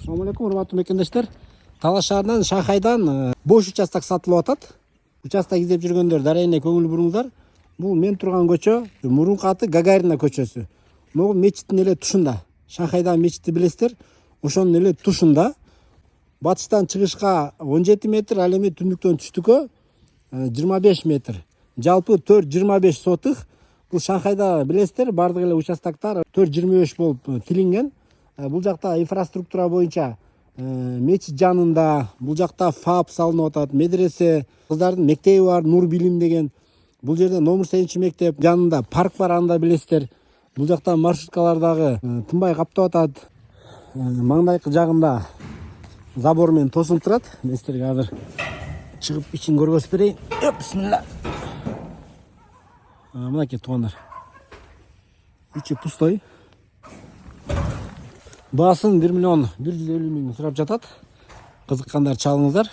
Assalamu alaikum, урматтуу мекендештер. Талас шаарынан Шахайдан бош участок сатылып атат. Участок издеп жүргөндөр дарайына көңүл буруңуздар. Бул мен турган көчө, мурунку аты Гагарина көчөсү. Могу мечиттин эле тушунда. Шахайдан мечитти билесиздер. Ошонун эле тушунда. Батыштан чыгышка 17 метр, ал эми түндүктөн түштүккө 25 метр. Жалпы 4,25 сотых. Бул Шанхайда билесиздер, бардык эле участоктор 4,25 болуп тилинген. Бул жакта инфраструктура боюнча мечит жанында, бул жакта ФАП салынып атат, медресе, кыздардын мектеби бар, Нур билим деген. Бул жерде номер 8 мектеп жанында парк бар, анда билесиздер. Бул жакта маршруткалар дагы тынбай каптап атат. Маңдайкы жагында забор менен тосулуп турат. Мен силерге азыр чыгып ичин көргөзүп берейин. Бисмилла. Мынакей туугандар. Içi пустой. Баасын 1 миллион 150 миң сурап жатат. Кызыккандар чалыңыздар.